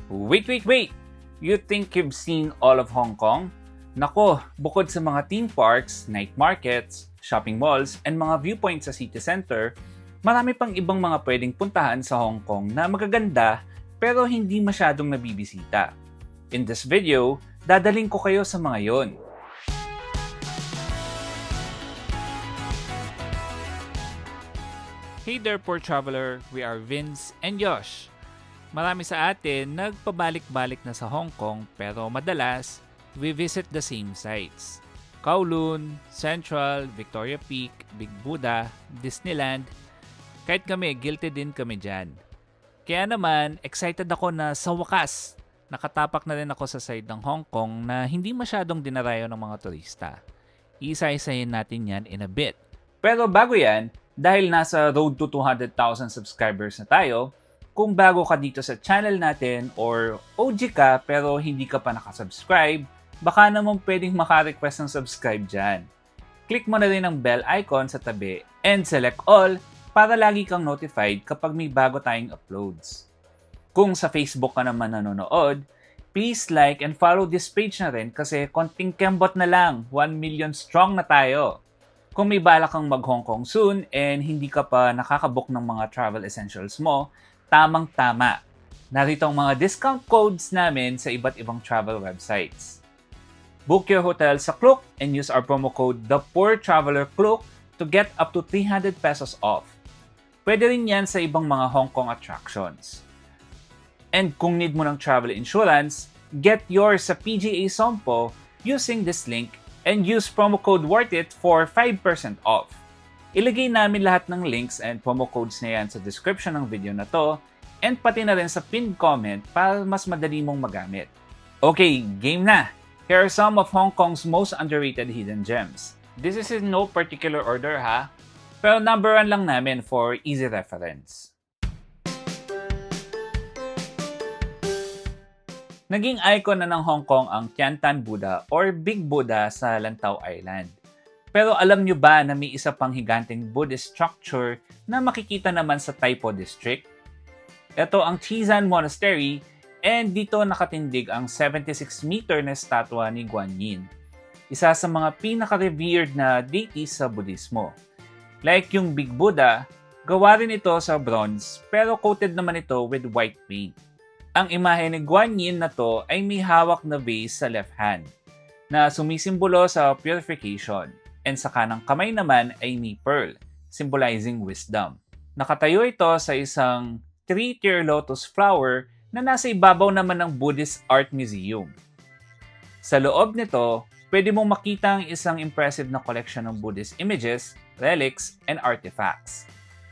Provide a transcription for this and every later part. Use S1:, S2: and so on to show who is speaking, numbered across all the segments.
S1: Wait! You think you've seen all of Hong Kong? Nako, bukod sa mga theme parks, night markets, shopping malls, and mga viewpoints sa city center, marami pang ibang mga pwedeng puntahan sa Hong Kong na magaganda pero hindi masyadong nabibisita. In this video, dadaling ko kayo sa mga yon. Hey there, poor traveler! We are Vince and Josh. Marami sa atin nagpabalik-balik na sa Hong Kong pero madalas, we visit the same sites. Kowloon, Central, Victoria Peak, Big Buddha, Disneyland. Kahit kami, guilty din kami dyan. Kaya naman, excited ako na sa wakas, nakatapak na rin ako sa side ng Hong Kong na hindi masyadong dinarayo ng mga turista. Isa-isahin natin yan in a bit. Pero bago yan, dahil nasa road to 200,000 subscribers na tayo, kung bago ka dito sa channel natin or OG ka pero hindi ka pa nakasubscribe, baka naman pwedeng maka-request ng subscribe dyan. Click mo na rin ang bell icon sa tabi and select all para lagi kang notified kapag may bago tayong uploads. Kung sa Facebook ka naman nanonood, please like and follow this page na rin kasi konting kembot na lang, 1 million strong na tayo. Kung may balak kang mag-Hong Kong soon and hindi ka pa nakakabook ng mga travel essentials mo, tamang-tama. Narito ang mga discount codes namin sa iba't ibang travel websites. Book your hotel sa Klook and use our promo code ThePoorTravelerKlook to get up to 300 pesos off. Pwede rin yan sa ibang mga Hong Kong attractions. And kung need mo ng travel insurance, get yours sa PGA Sompo using this link and use promo code WORTHIT for 5% off. Ilagay namin lahat ng links and promo codes na yan sa description ng video na to and pati na rin sa pinned comment para mas madali mong magamit. Okay, game na! Here are some of Hong Kong's most underrated hidden gems. This is in no particular order ha, pero number 1 lang namin for easy reference. Naging icon na ng Hong Kong ang Tian Tan Buddha or Big Buddha sa Lantau Island. Pero alam nyo ba na may isa pang higanteng Buddhist structure na makikita naman sa Tai Po District? Ito ang Chizan Monastery and dito nakatindig ang 76-meter na statwa ni Guan Yin, isa sa mga pinaka-revered na deities sa Buddhismo. Like yung Big Buddha, gawa rin ito sa bronze pero coated naman ito with white paint. Ang imahe ni Guan Yin na to ay may hawak na vase sa left hand na sumisimbolo sa purification and sa kanang kamay naman ay may pearl, symbolizing wisdom. Nakatayo ito sa isang 3-tier lotus flower na nasa ibabaw naman ng Buddhist Art Museum. Sa loob nito, pwede mong makita ang isang impressive na collection ng Buddhist images, relics, and artifacts.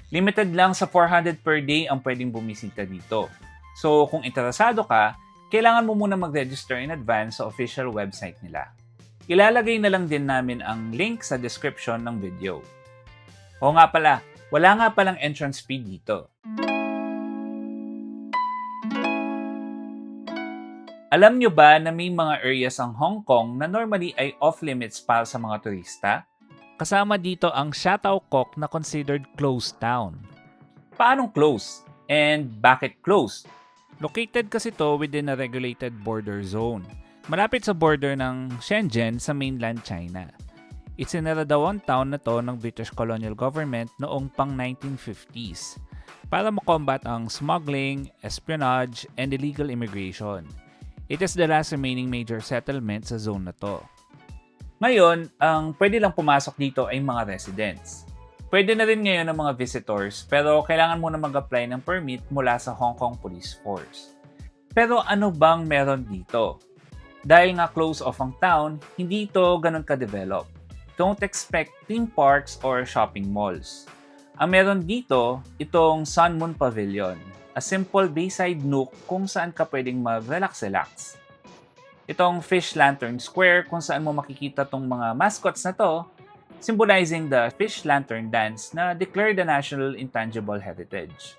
S1: Limited lang sa 400 per day ang pwedeng bumisita dito. So kung interesado ka, kailangan mo muna mag-register in advance sa official website nila. Ilalagay na lang din namin ang link sa description ng video. O nga pala, wala nga palang entrance fee dito. Alam nyo ba na may mga areas ang Hong Kong na normally ay off-limits para sa mga turista? Kasama dito ang Sha Tau Kok na considered closed town. Paanong closed? And bakit closed? Located kasi to within a regulated border zone. Malapit sa border ng Shenzhen sa mainland China. Isinara daw ang town na to ng British colonial government noong pang 1950s para makombat ang smuggling, espionage, and illegal immigration. It is the last remaining major settlement sa zone na to. Ngayon, ang pwede lang pumasok dito ay mga residents. Pwede na rin ngayon ng mga visitors pero kailangan muna mag-apply ng permit mula sa Hong Kong Police Force. Pero ano bang meron dito? Dahil nga close off ang town, hindi ito ganun ka-develop. Don't expect theme parks or shopping malls. Ang meron dito, itong Sun Moon Pavilion, a simple bayside nook kung saan ka pwedeng mag-relax-relax. Itong Fish Lantern Square kung saan mo makikita tong mga mascots na to, symbolizing the Fish Lantern Dance na declared a national intangible heritage.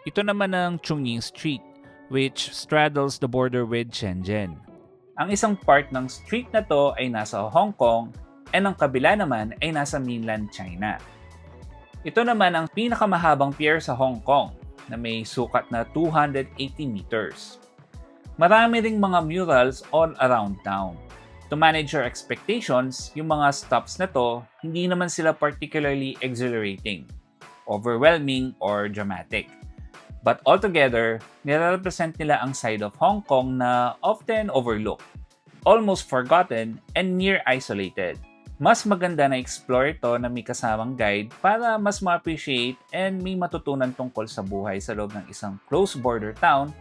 S1: Ito naman ang Chungying Street, which straddles the border with Shenzhen. Ang isang part ng street na to ay nasa Hong Kong and ang kabila naman ay nasa mainland China. Ito naman ang pinakamahabang pier sa Hong Kong na may sukat na 280 meters. Marami ring mga murals all around town. To manage your expectations, yung mga stops na to, hindi naman sila particularly exhilarating, overwhelming, or dramatic. But altogether, nire-represent nila ang side of Hong Kong na often overlooked, almost forgotten, and near isolated. Mas maganda na explore ito na may kasamang guide para mas ma-appreciate and may matutunan tungkol sa buhay sa loob ng isang close border town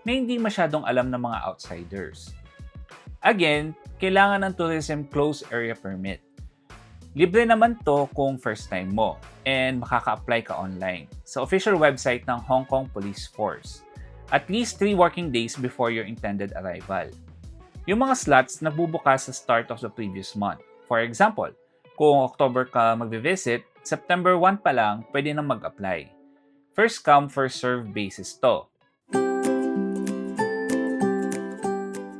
S1: na hindi masyadong alam ng mga outsiders. Again, kailangan ng tourism close area permit. Libre naman to kung first time mo and makaka-apply ka online sa official website ng Hong Kong Police Force at least 3 working days before your intended arrival. Yung mga slots nagbubukas sa start of the previous month. For example, kung October ka magbe-visit, September 1 pa lang pwede nang mag-apply. First come, first serve basis to.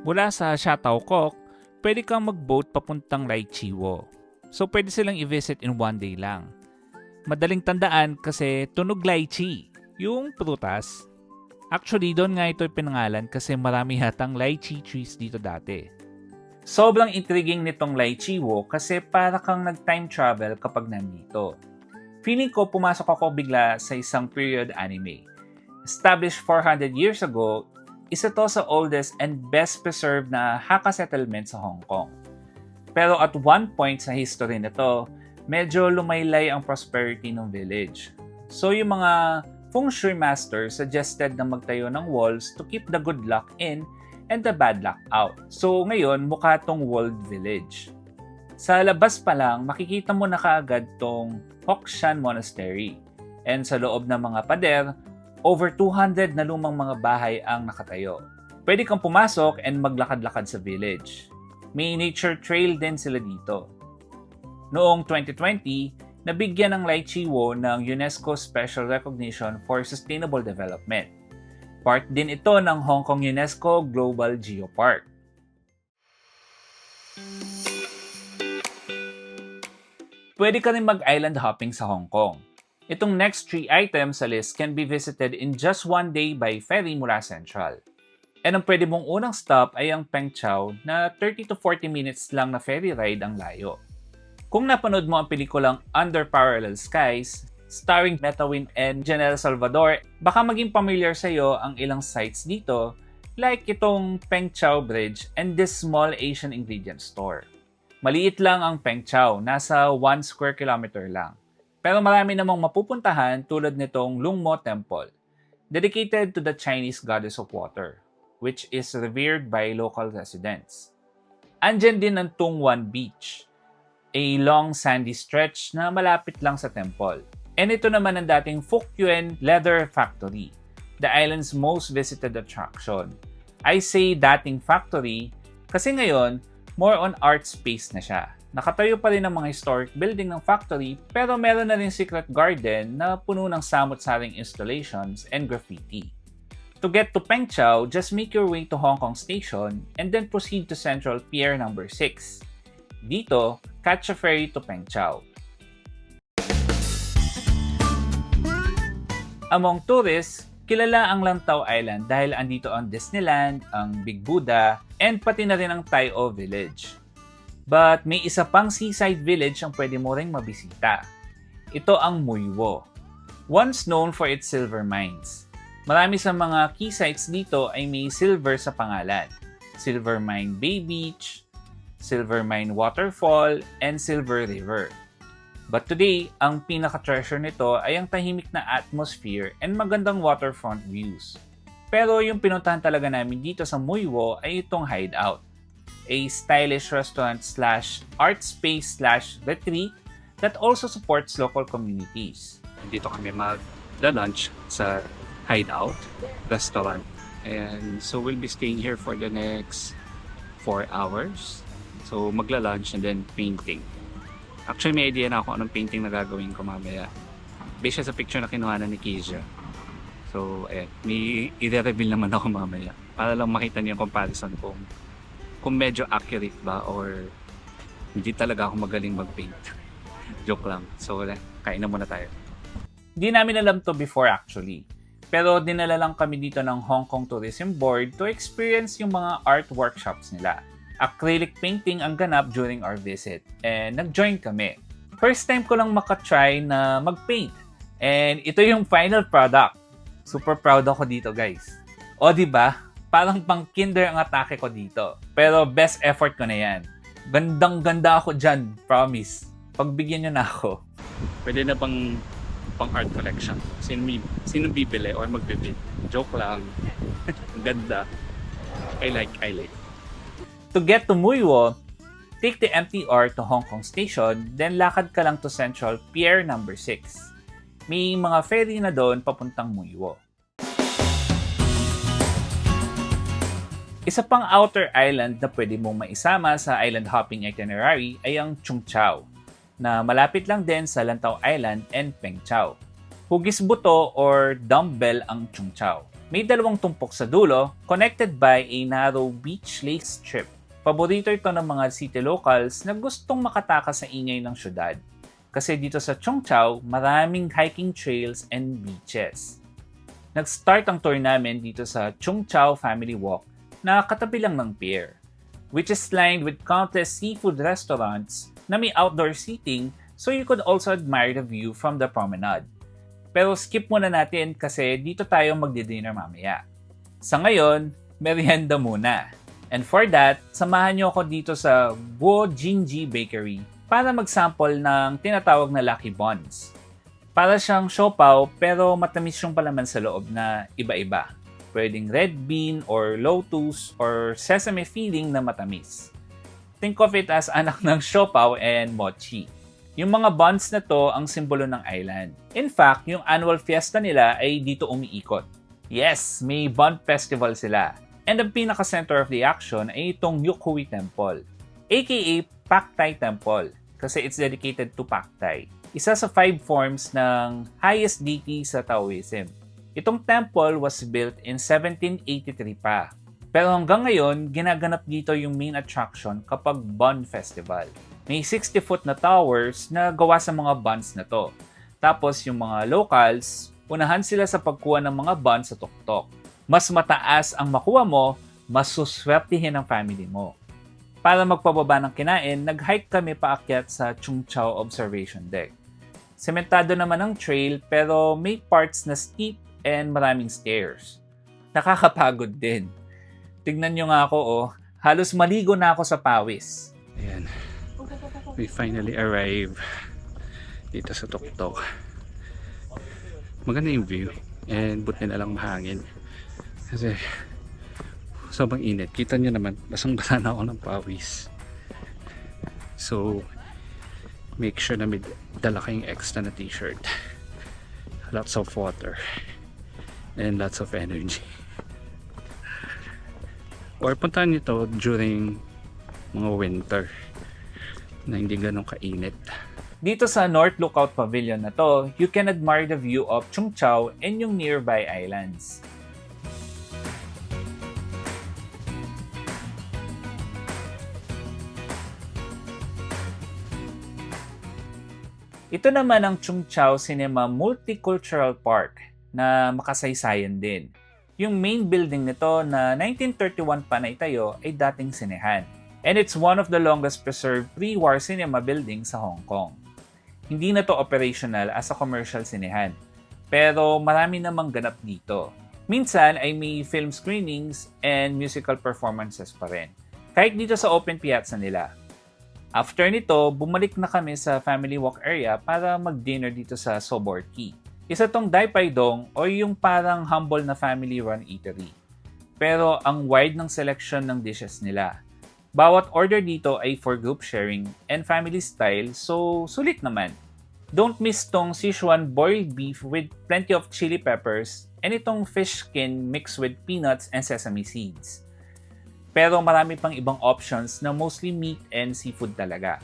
S1: Mula sa Sha Tau Kok, pwede kang mag-boat papuntang Lai Chi Wo. So pwede silang i-visit in 1 day lang. Madaling tandaan kasi tunog Lai Chi, yung prutas. Actually, doon nga ito pinangalan kasi marami hatang Lai Chi trees dito dati. Sobrang intriguing nitong Lai Chi Wo kasi para kang nag-time travel kapag nandito. Feeling ko pumasok ako bigla sa isang period anime. Established 400 years ago, isa to sa oldest and best preserved na Hakka settlement sa Hong Kong. Pero at one point sa history nito, medyo lumaylay ang prosperity ng village. So yung mga feng shui masters suggested na magtayo ng walls to keep the good luck in and the bad luck out. So ngayon, mukha tong walled village. Sa labas pa lang, makikita mo na kaagad tong Hokshan Monastery. And sa loob ng mga pader, over 200 na lumang mga bahay ang nakatayo. Pwede kang pumasok and maglakad-lakad sa village. May nature trail din sila dito. Noong 2020, nabigyan ng Lai Chi Wo ng UNESCO Special Recognition for Sustainable Development. Part din ito ng Hong Kong UNESCO Global Geopark. Pwede ka rin mag-island hopping sa Hong Kong. Itong next 3 items sa list can be visited in just 1 day by ferry mula Central. And ang pwede mong unang stop ay ang Peng Chau na 30 to 40 minutes lang na ferry ride ang layo. Kung napanood mo ang pelikulang Under Parallel Skies, starring Meta Win and Janelle Salvador, baka maging familiar sa iyo ang ilang sites dito like itong Peng Chau Bridge and this small Asian ingredient store. Maliit lang ang Peng Chau, nasa 1 square kilometer lang. Pero marami namang mapupuntahan tulad nitong Lung Mo Temple, dedicated to the Chinese goddess of water, which is revered by local residents. Andyan din ang Tung Wan Beach, a long sandy stretch na malapit lang sa temple. And ito naman ang dating Fuk Yuen Leather Factory, the island's most visited attraction. I say dating factory kasi ngayon, more on art space na siya. Nakatayo pa rin ang mga historic building ng factory pero meron na rin secret garden na puno ng samot-saring installations and graffiti. To get to Peng Chau, just make your way to Hong Kong Station and then proceed to Central Pier No. 6. Dito, catch a ferry to Peng Chau. Among tourists, kilala ang Lantau Island dahil andito ang Disneyland, ang Big Buddha, and pati na rin ang Tai O Village. But may isa pang seaside village ang pwede mo ring mabisita. Ito ang Mui Wo, once known for its silver mines. Marami sa mga key sites dito ay may silver sa pangalan. Silver Mine Bay Beach, Silver Mine Waterfall, and Silver River. But today, ang pinaka-treasure nito ay ang tahimik na atmosphere and magandang waterfront views. Pero yung pinuntahan talaga namin dito sa Mui Wo ay itong hideout, a stylish restaurant/art space/retreat that also supports local communities.
S2: Dito kami mag-lunch sa Hideout restaurant. And so we'll be staying here for the next 4 hours. So magla-lunch and then painting. Actually may idea na ako anong painting na gagawin ko mamaya. Based sa picture na kinuha na ni Keisha. So ayan, may i-reveal naman ako mamaya. Para lang makita niyo yung comparison kung medyo accurate ba or hindi talaga ako magaling mag-paint. Joke lang. So, kain na muna tayo.
S1: Hindi namin alam to before actually. Pero dinala lang kami dito ng Hong Kong Tourism Board to experience yung mga art workshops nila. Acrylic painting ang ganap during our visit and nag-join kami. First time ko lang makatry na mag-paint and ito yung final product. Super proud ako dito guys. O diba? Parang pang kinder ang atake ko dito. Pero best effort ko na yan. Gandang-ganda ako dyan, promise. Pagbigyan nyo na ako.
S2: Pwede na pang art collection. Sino bibili or magbibid? Joke lang. Ang ganda. I like.
S1: To get to Mui Wo, take the MTR to Hong Kong Station, then lakad ka lang to Central Pier number 6. May mga ferry na doon papuntang Mui Wo. Isa pang outer island na pwede mong maisama sa island hopping itinerary ay ang Chung Chau, na malapit lang din sa Lantau Island and Peng Chau. Hugis buto or dumbbell ang Chung Chau. May dalawang tumpok sa dulo, connected by a narrow beach lake strip. Paborito ito ng mga city locals na gustong makatakas sa ingay ng syudad. Kasi dito sa Chung Chau, maraming hiking trails and beaches. Nag-start ang tour namin dito sa Chung Chau Family Walk na katabi lang ng pier, which is lined with countless seafood restaurants na may outdoor seating so you could also admire the view from the promenade. Pero skip muna natin kasi dito tayo magdi-dinner mamaya. Sa ngayon, merienda muna. And for that, samahan niyo ako dito sa Guo Jinji Bakery para mag-sample ng tinatawag na Lucky Buns. Para siyang siopaw pero matamis yung palaman sa loob na iba-iba. Pwedeng red bean or lotus or sesame filling na matamis. Think of it as anak ng siopaw and mochi. Yung mga buns na to ang simbolo ng island. In fact, yung annual fiesta nila ay dito umiikot. Yes, may bun festival sila. And ang pinaka-center of the action ay itong Yukhui Temple, aka Pak Tai Temple, kasi it's dedicated to Pak Tai. Isa sa 5 forms ng highest deity sa Taoism. Itong temple was built in 1783 pa. Pero hanggang ngayon, ginaganap dito yung main attraction kapag Bun Festival. May 60-foot na towers na gawa sa mga buns na to. Tapos yung mga locals, unahan sila sa pagkuha ng mga buns sa tuktok. Mas mataas ang makuha mo, mas suswertihin ang family mo. Para magpababa ng kinain, nag-hike kami paakyat sa Chung Chau Observation Deck. Sementado naman ang trail pero may parts na steep and maraming stairs. Nakakapagod din. Tignan nyo nga ako, halos maligo na ako sa pawis.
S2: Ayan. We finally arrive dito sa tuktok. Maganda yung view and buti na lang mahangin. Kasi sobrang init. Kita nyo naman, basang-basa na ako ng pawis. So, make sure na may dala kayong extra na t-shirt. Lots of water. And lots of energy. Or puntahan nyo to during mga winter na hindi ganun kainit.
S1: Dito sa North Lookout Pavilion na to, you can admire the view of Chung Chau and yung nearby islands. Ito naman ang Chung Chau Cinema Multicultural Park na makasaysayan din. Yung main building nito na 1931 pa na itayo ay dating sinehan. And it's one of the longest preserved pre-war cinema buildings sa Hong Kong. Hindi na to operational as a commercial sinehan, pero marami namang ganap dito. Minsan ay may film screenings and musical performances pa rin, kahit dito sa open piazza nila. After nito, bumalik na kami sa family walk area para mag-dinner dito sa Sobor Key. Isa tong Dai Pai Dong o yung parang humble na family-run eatery. Pero ang wide ng selection ng dishes nila. Bawat order dito ay for group sharing and family style, so sulit naman. Don't miss tong Sichuan boiled beef with plenty of chili peppers and itong fish skin mixed with peanuts and sesame seeds. Pero marami pang ibang options na mostly meat and seafood talaga.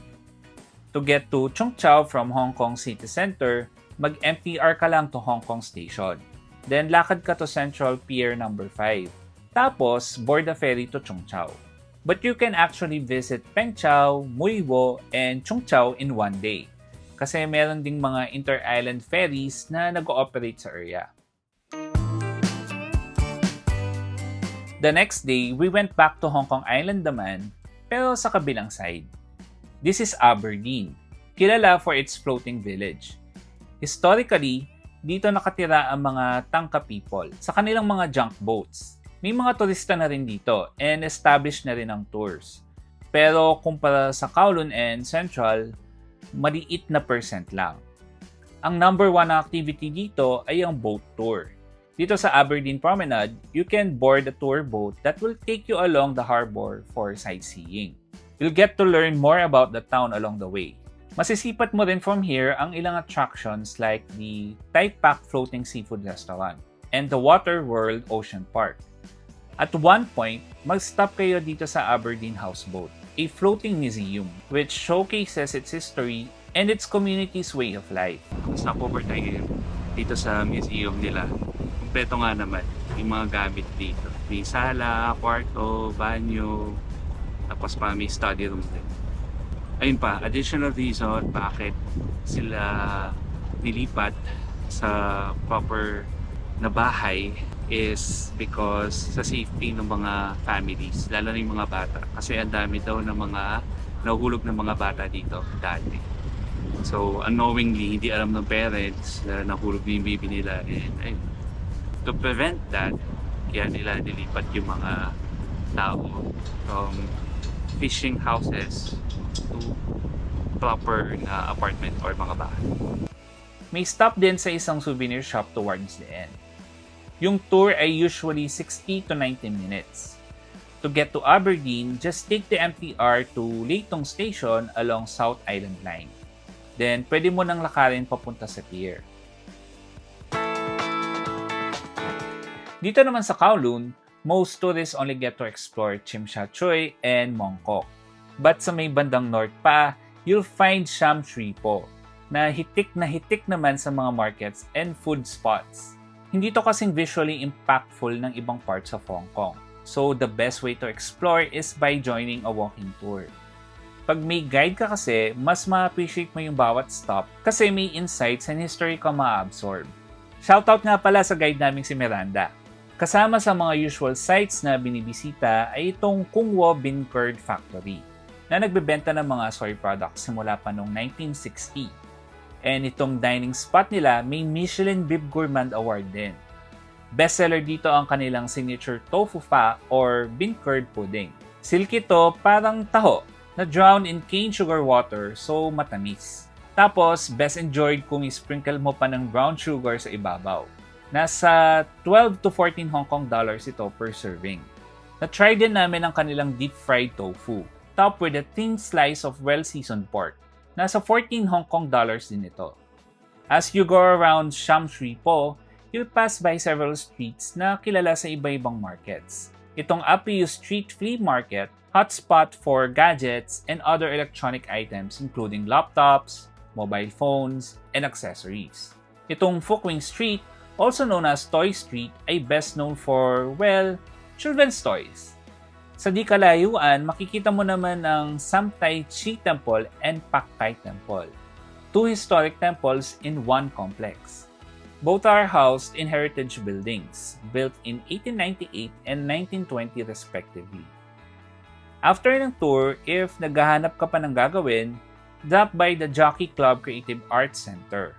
S1: To get to Chung Chau from Hong Kong City Center, mag-MTR ka lang to Hong Kong Station. Then lakad ka to Central Pier number 5. Tapos board a ferry to Chung Chau. But you can actually visit Peng Chau, Mui Wo, and Chung Chau in one day. Kasi meron ding mga inter-island ferries na nag-ooperate sa area. The next day, we went back to Hong Kong Island naman, pero sa kabilang side. This is Aberdeen, kilala for its floating village. Historically, dito nakatira ang mga Tangka people sa kanilang mga junk boats. May mga turista na rin dito and established na rin ang tours. Pero kumpara sa Kowloon and Central, maliit na percent lang. Ang number one na activity dito ay ang boat tour. Dito sa Aberdeen Promenade, you can board a tour boat that will take you along the harbor for sightseeing. You'll get to learn more about the town along the way. Masisipat mo rin from here ang ilang attractions like the Tai Pak Floating Seafood Restaurant and the Water World Ocean Park. At one point, mag-stop kayo dito sa Aberdeen Houseboat, a floating museum which showcases its history and its community's way of life.
S2: Stopover tayo dito sa museum nila. Kompleto nga naman yung mga gamit dito. May sala, kwarto, banyo, tapos pa may study room din. Ayun pa, additional reason bakit sila nilipat sa proper na bahay is because sa safety ng mga families, lalo na yung mga bata. Kasi ang dami daw ng mga nahuhulog ng mga bata dito dati. So unknowingly, hindi alam ng parents na nahulog na yung baby nila. And ayun, to prevent that, kaya nila nilipat yung mga tao from fishing houses to proper na apartment or mga bahay.
S1: May stop din sa isang souvenir shop towards the end. Yung tour ay usually 60 to 90 minutes. To get to Aberdeen, just take the MTR to Leitong Station along South Island Line. Then, pwede mo nang lakarin papunta sa pier. Dito naman sa Kowloon, most tourists only get to explore Tsim Sha Tsui and Mongkok. But sa may bandang north pa, you'll find Sham Shui Po, na hitik naman sa mga markets and food spots. Hindi to kasing visually impactful ng ibang parts of Hong Kong. So, the best way to explore is by joining a walking tour. Pag may guide ka kasi, mas ma-appreciate mo yung bawat stop kasi may insights and history ka ma-absorb. Shoutout nga pala sa guide naming si Miranda. Kasama sa mga usual sites na binibisita ay itong Kung Wo Bean Curd Factory na nagbebenta ng mga soy products simula pa noong 1960. And itong dining spot nila may Michelin Bib Gourmand Award din. Bestseller dito ang kanilang signature tofu fa or bean curd pudding. Silky to, parang taho na drowned in cane sugar water, so matamis. Tapos, best enjoyed kung isprinkle mo pa ng brown sugar sa ibabaw. Nasa 12 to 14 Hong Kong dollars ito per serving. Na-try din namin ang kanilang deep fried tofu, topped with a thin slice of well-seasoned pork. Nasa 14 Hong Kong dollars din ito. As you go around Sham Shui Po, you'll pass by several streets na kilala sa iba-ibang markets. Itong Apiu Street Flea Market, hotspot for gadgets and other electronic items including laptops, mobile phones, and accessories. Itong Fukwing Street, also known as Toy Street, ay best known for, well, children's toys. Sa di kalayuan, makikita mo naman ang Sam Tai Chi Temple and Pak Kai Temple, two historic temples in one complex. Both are housed in heritage buildings, built in 1898 and 1920 respectively. After ng tour, if naghahanap ka pa ng gagawin, drop by the Jockey Club Creative Arts Center.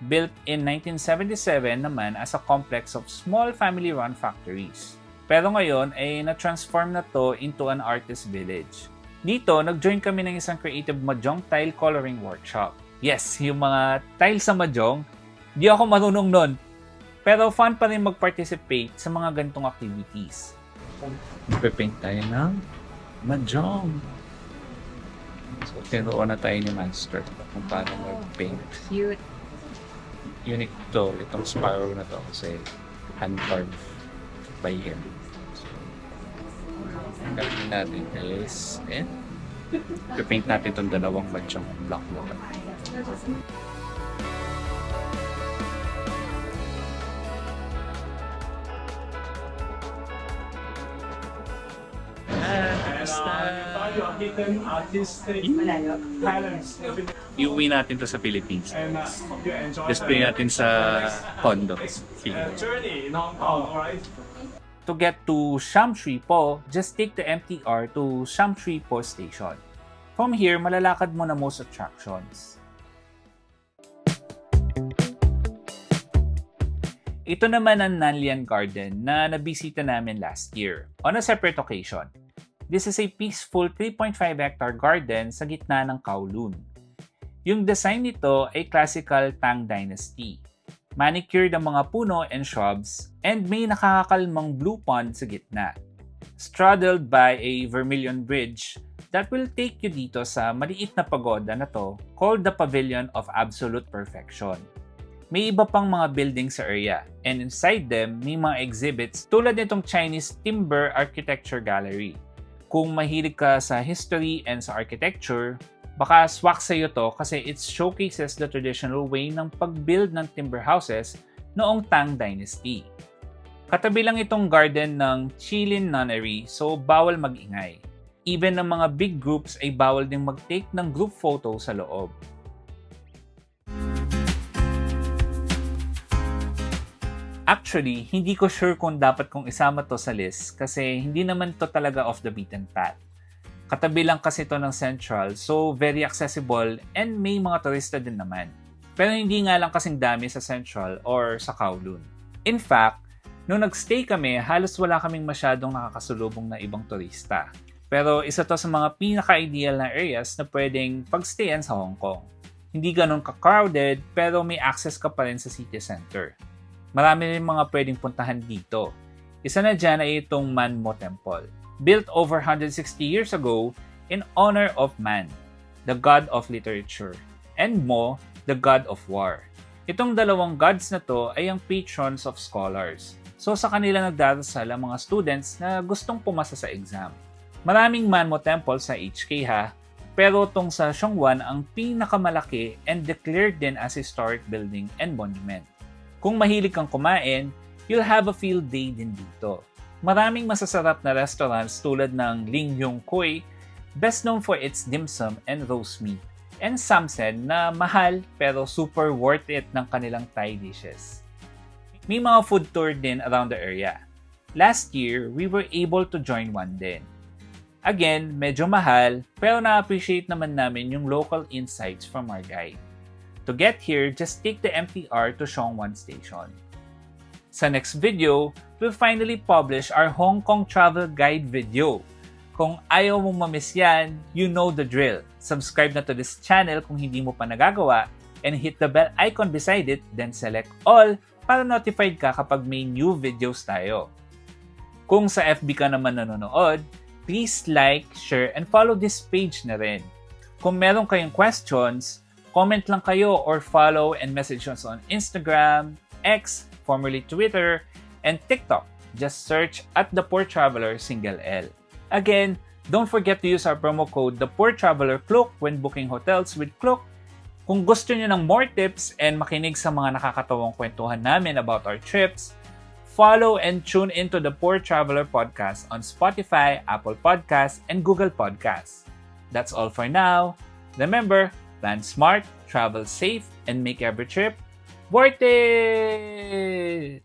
S1: Built in 1977 naman as a complex of small family-run factories. Pero ngayon ay na-transform na to into an artist village. Dito, nag-join kami ng isang creative mahjong tile coloring workshop. Yes, yung mga tile sa mahjong, di ako marunong nun. Pero fun pa rin mag-participate sa mga ganitong activities. Magpe-paint tayo ng mahjong. So, tinuruan na tayo ni Master kung paano mag-paint.
S3: Cute.
S1: Unique to, itong sparrow na to kasi hand-carved by him. So, ang gagawin natin is, paint natin itong dalawang mahjong block naman.
S4: Hidden artistic talents.
S2: Iuwi natin to sa Philippines.
S4: And hope you enjoy
S2: Display natin sa condo.
S4: the journey in Hong Kong, alright?
S1: To get to Shamshui Po, just take the MTR to Shamshui Po Station. From here, malalakad mo na most attractions. Ito naman ang Nanlian Garden na nabisita namin last year on a separate occasion. This is a peaceful 3.5 hectare garden sa gitna ng Kowloon. Yung design nito ay classical Tang Dynasty. Manicured ang mga puno and shrubs, and may nakakakalmang blue pond sa gitna. Straddled by a vermilion bridge that will take you dito sa maliit na pagoda na to called the Pavilion of Absolute Perfection. May iba pang mga buildings sa area, and inside them, may mga exhibits tulad nitong Chinese Timber Architecture Gallery. Kung mahilig ka sa history and sa architecture, baka swak sa'yo to kasi it showcases the traditional way ng pag-build ng timber houses noong Tang Dynasty. Katabi lang itong garden ng Qilin Nunnery, so bawal mag-ingay. Even ng mga big groups ay bawal ding mag-take ng group photo sa loob. Actually, hindi ko sure kung dapat kong isama to sa list kasi hindi naman to talaga off the beaten path. Katabi lang kasi ito ng Central, so very accessible and may mga turista din naman. Pero hindi nga lang kasing dami sa Central or sa Kowloon. In fact, nung nagstay kami, halos wala kaming masyadong nakakasulubong na ibang turista. Pero isa to sa mga pinaka-ideal na areas na pwedeng pagstayan sa Hong Kong. Hindi ganun ka-crowded, pero may access ka pa rin sa city center. Marami rin mga pwedeng puntahan dito. Isa na dyan ay itong Man Mo Temple. Built over 160 years ago in honor of Man, the god of literature, and Mo, the god of war. Itong dalawang gods na to ay ang patrons of scholars. So sa kanila nagdarasal ang mga students na gustong pumasa sa exam. Maraming Man Mo Temple sa HK ha, pero tong sa Sheongwan ang pinakamalaki and declared din as historic building and monument. Kung mahilig kang kumain, you'll have a field day din dito. Maraming masasarap na restaurants tulad ng Ling Yung Koi, best known for its dim sum and roast meat, and Samsen na mahal pero super worth it ng kanilang Thai dishes. May mga food tour din around the area. Last year, we were able to join one din. Again, medyo mahal pero na-appreciate naman namin yung local insights from our guide. To get here, just take the MTR to Sheongwan Station. Sa next video, we'll finally publish our Hong Kong travel guide video. Kung ayaw mong mamiss yan, you know the drill. Subscribe na to this channel kung hindi mo pa nagagawa and hit the bell icon beside it, then select all para notified ka kapag may new videos tayo. Kung sa FB ka naman nanonood, please like, share, and follow this page na rin. Kung meron kayong questions, comment lang kayo or follow and message us on Instagram, X, formerly Twitter, and TikTok. Just search at The Poor Traveler single L. Again, don't forget to use our promo code The Poor Traveler Klook when booking hotels with Klook. Kung gusto niyo ng more tips and makinig sa mga nakakatawang kwentuhan namin about our trips, follow and tune into The Poor Traveler Podcast on Spotify, Apple Podcasts, and Google Podcasts. That's all for now. Remember, plan smart, travel safe, and make every trip worth it!